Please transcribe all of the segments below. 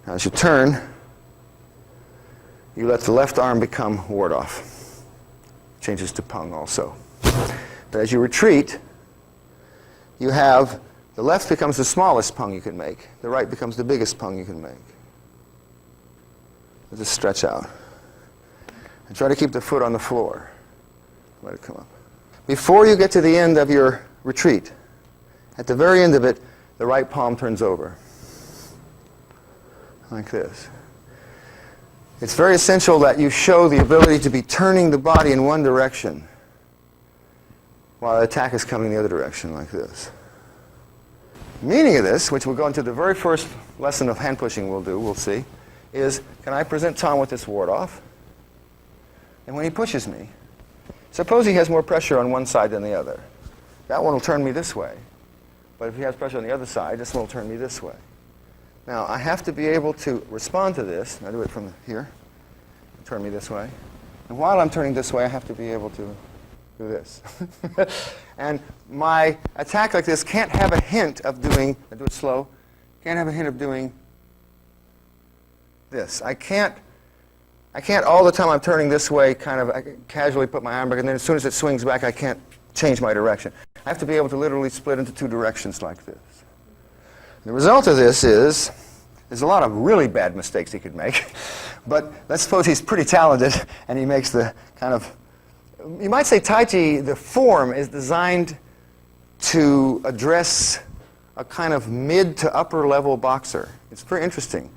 Now, as you turn, you let the left arm become ward-off. Changes to Peng also. But as you retreat, you have the left becomes the smallest Peng you can make. The right becomes the biggest Peng you can make. Just stretch out. And try to keep the foot on the floor. Let it come up. Before you get to the end of your retreat, at the very end of it, the right palm turns over. Like this. It's very essential that you show the ability to be turning the body in one direction while the attack is coming the other direction, like this. The meaning of this, which we'll go into the very first lesson of hand pushing we'll see, is can I present Tom with this ward-off? And when he pushes me, suppose he has more pressure on one side than the other. That one will turn me this way. But if he has pressure on the other side, this one will turn me this way. Now, I have to be able to respond to this. I do it from here. Turn me this way. And while I'm turning this way, I have to be able to do this. And my attack like this can't have a hint of doing, I do it slow, can't have a hint of doing this. I can't all the time I'm turning this way kind of I casually put my arm back, and then as soon as it swings back, I can't change my direction. I have to be able to literally split into two directions like this. The result of this is there's a lot of really bad mistakes he could make. But let's suppose he's pretty talented and he makes the kind of, you might say Tai Chi, the form is designed to address a kind of mid to upper level boxer. It's very interesting.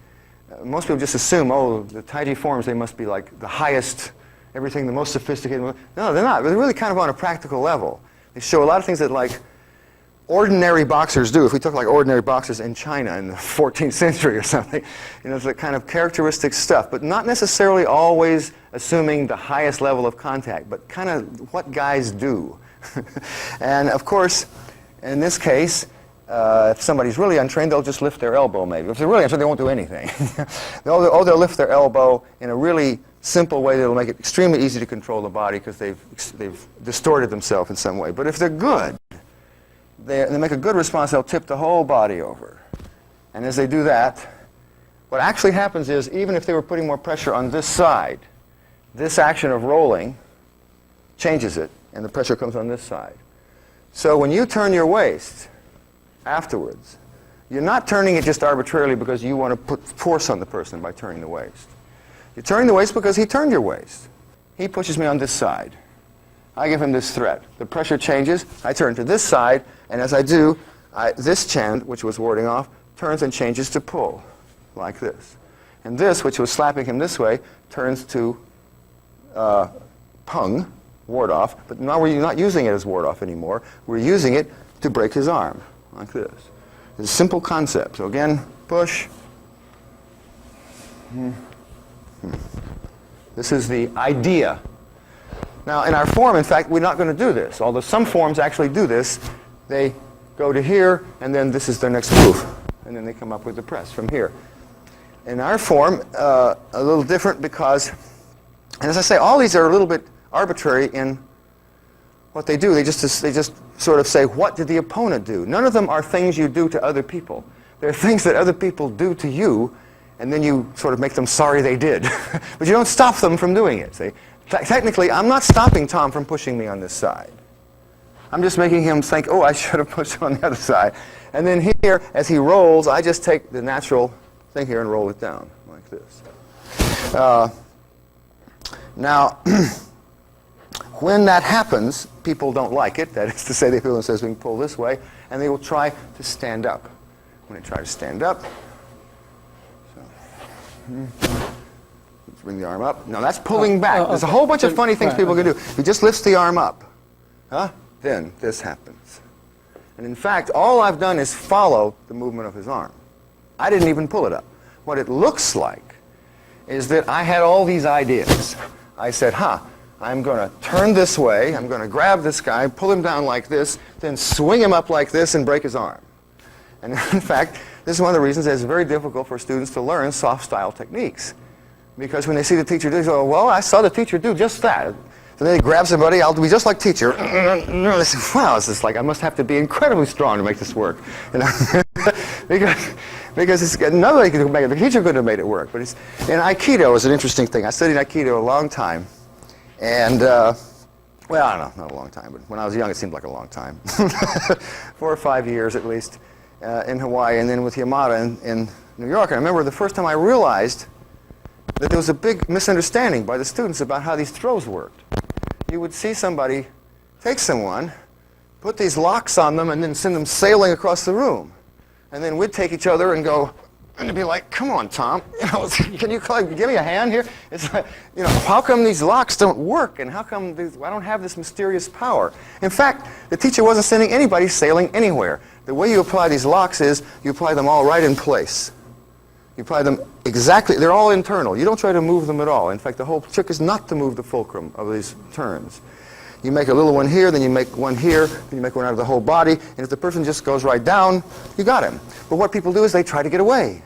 Most people just assume, oh, the Tai Chi forms, they must be like the highest, everything, the most sophisticated. No, they're not. They're really kind of on a practical level. They show a lot of things that like ordinary boxers do. If we took like ordinary boxers in China in the 14th century or something, you know, it's like kind of characteristic stuff, but not necessarily always assuming the highest level of contact, but kind of what guys do. And of course, in this case, if somebody's really untrained, they'll just lift their elbow maybe. If they're really untrained, they won't do anything. They'll lift their elbow in a really simple way that'll make it extremely easy to control the body because they've distorted themselves in some way. But if they're good, they make a good response, they'll tip the whole body over. And as they do that, what actually happens is, even if they were putting more pressure on this side, this action of rolling changes it, and the pressure comes on this side. So when you turn your waist afterwards, you're not turning it just arbitrarily because you want to put force on the person by turning the waist. You're turning the waist because he turned your waist. He pushes me on this side. I give him this threat. The pressure changes. I turn to this side, and as I do, this hand, which was warding off, turns and changes to pull, like this. And this, which was slapping him this way, turns to Peng, ward off. But now we're not using it as ward off anymore. We're using it to break his arm, like this. It's a simple concept. So again, push. This is the idea. Now, in our form, in fact, we're not going to do this. Although some forms actually do this. They go to here, and then this is their next move. And then they come up with the press from here. In our form, a little different because, and as I say, all these are a little bit arbitrary in what they do. They just sort of say, what did the opponent do? None of them are things you do to other people. They're things that other people do to you, and then you sort of make them sorry they did. But you don't stop them from doing it, see? Technically, I'm not stopping Tom from pushing me on this side. I'm just making him think, oh, I should have pushed on the other side. And then here, as he rolls, I just take the natural thing here and roll it down, like this. Now, when that happens, people don't like it. That is to say, they feel themselves being pulled this way, and they will try to stand up. When they try to stand up, let's bring the arm up. Now that's pulling back. There's a whole bunch of funny things people can do. He just lifts the arm up. Then this happens. And in fact, all I've done is follow the movement of his arm. I didn't even pull it up. What it looks like is that I had all these ideas. I said, I'm going to turn this way. I'm going to grab this guy, pull him down like this, then swing him up like this and break his arm. And in fact, this is one of the reasons that it's very difficult for students to learn soft style techniques. Because when they see the teacher do, they go, well, I saw the teacher do just that. So then they grab somebody, I'll be just like teacher. They say, wow, it's just like, I must have to be incredibly strong to make this work. You know? Because nobody could make it. The teacher couldn't have made it work. But and Aikido is an interesting thing. I studied Aikido a long time. And, well, I don't know, not a long time. But when I was young, it seemed like a long time. 4 or 5 years at least in Hawaii. And then with Yamada in New York. And I remember the first time I realized that there was a big misunderstanding by the students about how these throws worked. You would see somebody take someone, put these locks on them, and then send them sailing across the room. And then we'd take each other and go, and it'd be like, come on, Tom, can you give me a hand here? It's like, how come these locks don't work? And how come I don't have this mysterious power? In fact, the teacher wasn't sending anybody sailing anywhere. The way you apply these locks is you apply them all right in place. You apply them exactly, they're all internal. You don't try to move them at all. In fact, the whole trick is not to move the fulcrum of these turns. You make a little one here, then you make one here, then you make one out of the whole body, and if the person just goes right down, you got him. But what people do is they try to get away.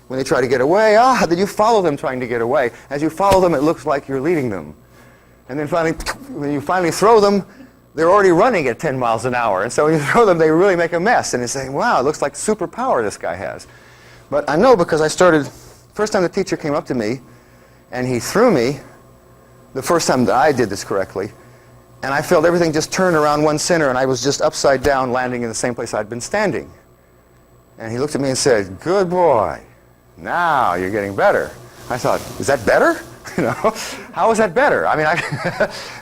When they try to get away, then you follow them trying to get away. As you follow them, it looks like you're leading them. And then finally, when you finally throw them, they're already running at 10 miles an hour. And so when you throw them, they really make a mess. And you say, wow, it looks like superpower this guy has. But I know because I started, first time the teacher came up to me, and he threw me, the first time that I did this correctly, and I felt everything just turn around one center, and I was just upside down, landing in the same place I'd been standing. And he looked at me and said, good boy, now you're getting better. I thought, is that better? How is that better? I mean,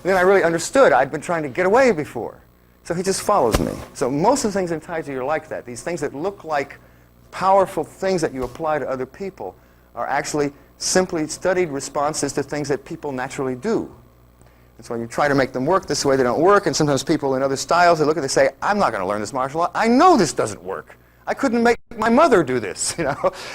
then I really understood. I'd been trying to get away before. So he just follows me. So most of the things in Taiji are like that. These things that look like powerful things that you apply to other people are actually simply studied responses to things that people naturally do. And so when you try to make them work this way, they don't work. And sometimes people in other styles, they look at it and say, I'm not going to learn this martial art. I know this doesn't work. I couldn't make my mother do this.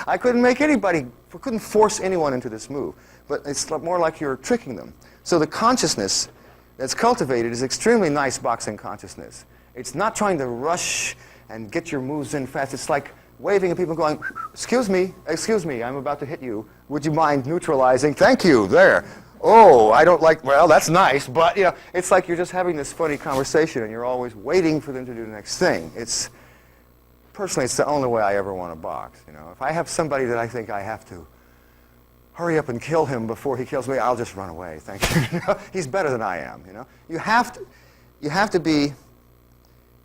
I couldn't make anybody, couldn't force anyone into this move. But it's more like you're tricking them. So the consciousness that's cultivated is extremely nice boxing consciousness. It's not trying to rush and get your moves in fast. It's like waving at people going, excuse me, I'm about to hit you. Would you mind neutralizing? Thank you, there. Oh, I don't like, well, that's nice, but, it's like you're just having this funny conversation and you're always waiting for them to do the next thing. Personally, it's the only way I ever want to box. If I have somebody that I think I have to hurry up and kill him before he kills me, I'll just run away, thank you. He's better than I am, You have to be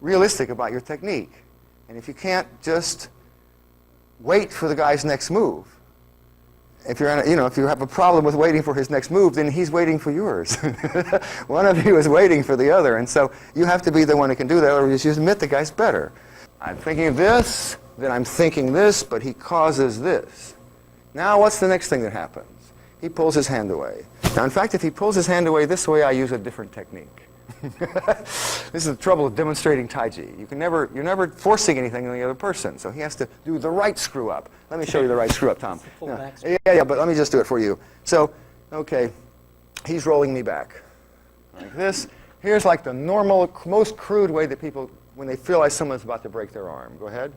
realistic about your technique. And if you can't just wait for the guy's next move, if you're if you have a problem with waiting for his next move, then he's waiting for yours. One of you is waiting for the other, and so you have to be the one who can do that, or you just admit the guy's better. I'm thinking of this, then I'm thinking this, but he causes this. Now what's the next thing that happens? He pulls his hand away. Now, in fact, if he pulls his hand away this way, I use a different technique. This is the trouble with demonstrating Taiji. You're never forcing anything on the other person, so he has to do the right screw up. Let me show you the right screw up, Tom. No. Yeah, but let me just do it for you. So, okay, he's rolling me back like this. Here's like the normal, most crude way that people, when they realize someone's about to break their arm. Go ahead.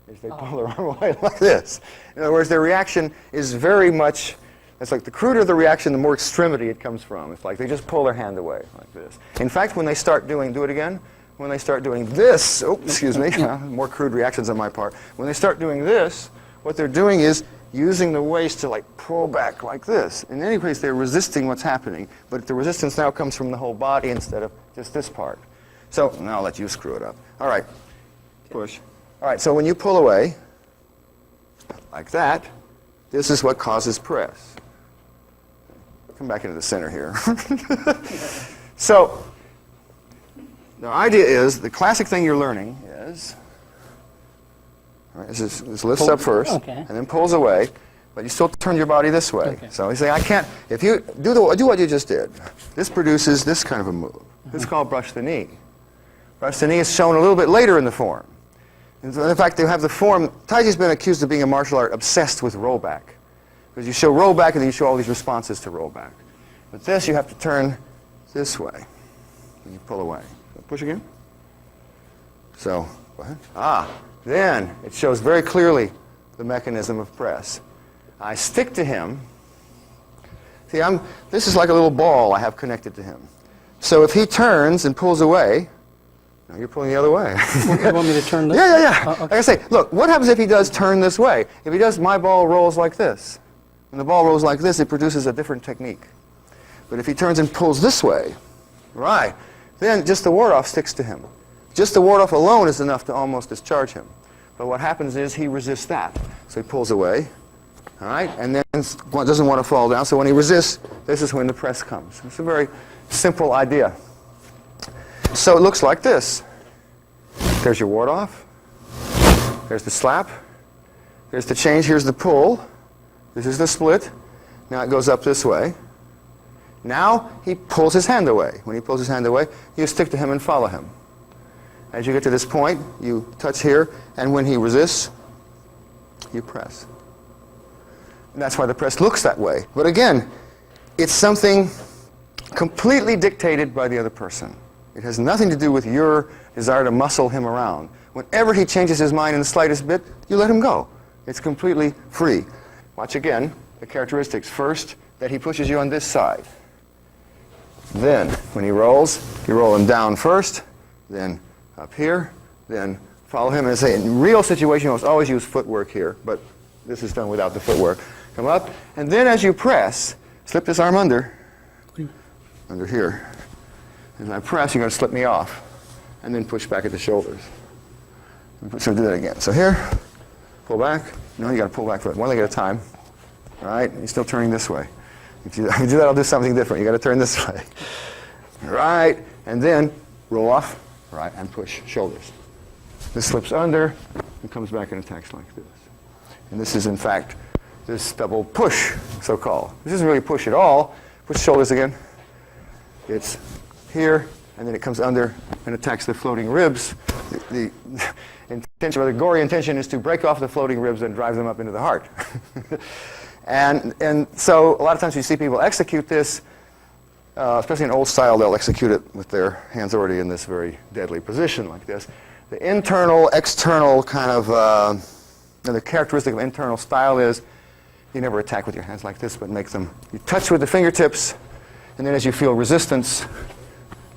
Is they pull their arm away like this. In other words, their reaction is very much, it's like the cruder the reaction, the more extremity it comes from. It's like they just pull their hand away like this. In fact, when they start doing, do it again, when they start doing this, more crude reactions on my part. When they start doing this, what they're doing is using the waist to like pull back like this. In any case, they're resisting what's happening, but the resistance now comes from the whole body instead of just this part. So now I'll let you screw it up. All right, push. All right, so when you pull away, like that, this is what causes press. Come back into the center here. So the idea is, the classic thing you're learning is, all right, this lifts up first, and then pulls away, but you still turn your body this way. Okay. So you say, I can't, if you do what you just did, this produces this kind of a move. This is called brush the knee. Brush the knee is shown a little bit later in the form. And so in fact, they have the form, Taiji's been accused of being a martial art obsessed with rollback. Because you show rollback and then you show all these responses to rollback. But this, you have to turn this way. And you pull away. Push again. So, go ahead. Then it shows very clearly the mechanism of press. I stick to him. See, this is like a little ball I have connected to him. So if he turns and pulls away, Now you're pulling the other way. You want me to turn this? Yeah. Okay. Like I say, look, what happens if he does turn this way? If he does, my ball rolls like this. When the ball rolls like this, it produces a different technique. But if he turns and pulls this way, right, then just the ward-off sticks to him. Just the ward-off alone is enough to almost discharge him. But what happens is he resists that. So he pulls away, all right, and then doesn't want to fall down. So when he resists, this is when the press comes. It's a very simple idea. So it looks like this. There's your ward-off. There's the slap. There's the change. Here's the pull. This is the split. Now it goes up this way. Now he pulls his hand away. When he pulls his hand away, you stick to him and follow him. As you get to this point, you touch here, and when he resists, you press. And that's why the press looks that way. But again, it's something completely dictated by the other person. It has nothing to do with your desire to muscle him around. Whenever he changes his mind in the slightest bit, you let him go. It's completely free. Watch again the characteristics. First, that he pushes you on this side. Then, when he rolls, you roll him down first, then up here, then follow him. And I say, in real situation, you must always use footwork here, but this is done without the footwork. Come up, and then as you press, slip this arm under here. As I press, you're going to slip me off, and then push back at the shoulders. So do that again. So here, pull back. No, you got to pull back one leg at a time. All right, you're still turning this way. If you do that, I'll do something different. You got to turn this way. All right, and then roll off, right, and push shoulders. This slips under and comes back and attacks like this. And this is, in fact, this double push, so-called. This isn't really push at all. Push shoulders again. It's here, and then it comes under and attacks the floating ribs. The intention, or the gory intention, is to break off the floating ribs and drive them up into the heart. And so a lot of times you see people execute this, especially in old style, they'll execute it with their hands already in this very deadly position like this. The internal, external kind of, the characteristic of internal style is you never attack with your hands like this, but make them, you touch with the fingertips, and then as you feel resistance,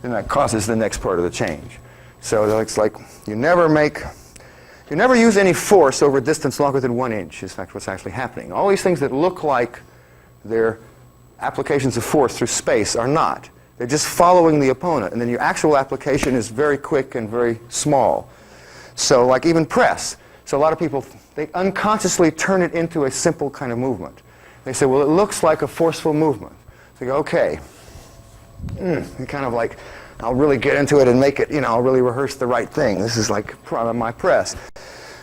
then that causes the next part of the change. So it's like you never use any force over a distance longer than 1 inch, is in fact what's actually happening. All these things that look like they're applications of force through space are not. They're just following the opponent, and then your actual application is very quick and very small. So like even press. So a lot of people, they unconsciously turn it into a simple kind of movement. They say, well, it looks like a forceful movement. So you go, okay, and kind of like, I'll really get into it and make it, I'll really rehearse the right thing. This is like my press.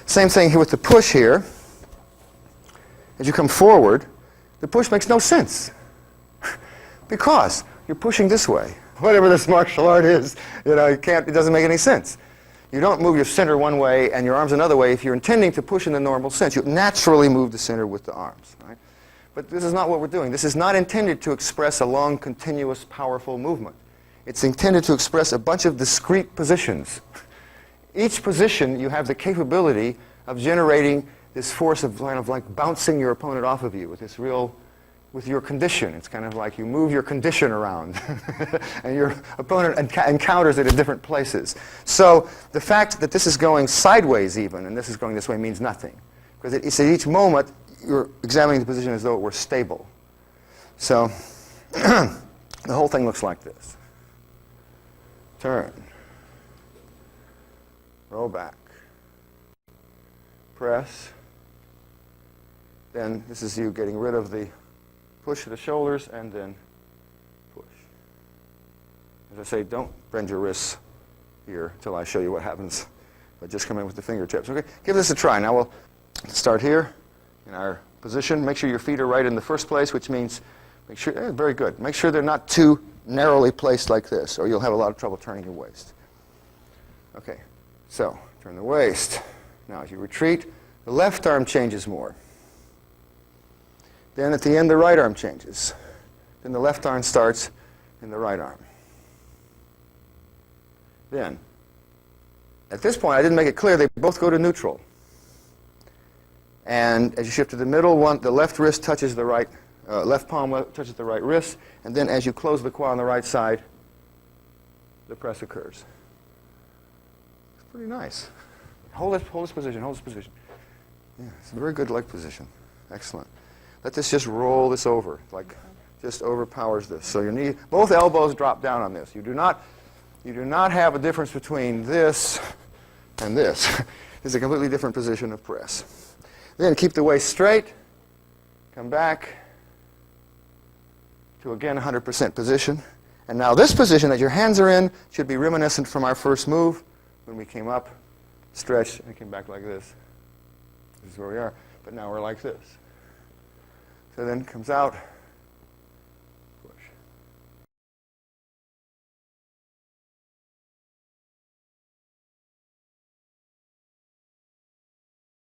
Same thing here with the push here. As you come forward, the push makes no sense because you're pushing this way. Whatever this martial art is, it doesn't make any sense. You don't move your center one way and your arms another way if you're intending to push in the normal sense. You naturally move the center with the arms, right? But this is not what we're doing. This is not intended to express a long, continuous, powerful movement. It's intended to express a bunch of discrete positions. Each position, you have the capability of generating this force of kind of like bouncing your opponent off of you with your condition. It's kind of like you move your condition around and your opponent encounters it in different places. So the fact that this is going sideways even and this is going this way means nothing. Because it's at each moment you're examining the position as though it were stable. So the whole thing looks like this. Turn. Roll back. Press. Then this is you getting rid of the push of the shoulders and then push. As I say, don't bend your wrists here until I show you what happens. But just come in with the fingertips. Okay, give this a try. Now we'll start here in our position. Make sure your feet are right in the first place, which means make sure, very good. Make sure they're not too narrowly placed like this, or you'll have a lot of trouble turning your waist. Okay, so turn the waist. Now as you retreat, the left arm changes more. Then at the end, the right arm changes. Then the left arm starts in the right arm. Then, at this point, I didn't make it clear, they both go to neutral. And as you shift to the middle one, the left wrist touches the right, left palm touches the right wrist, and then as you close the quad on the right side, the press occurs. Pretty nice. Hold this position, hold this position. Yeah, it's a very good leg position. Excellent. Let this just roll this over, like just overpowers this. So your knee, both elbows drop down on this. You do not have a difference between this and this. It's a completely different position of press. Then keep the waist straight. Come back to, again, 100% position. And now this position that your hands are in should be reminiscent from our first move when we came up, stretched, and came back like this. This is where we are. But now we're like this. So then comes out,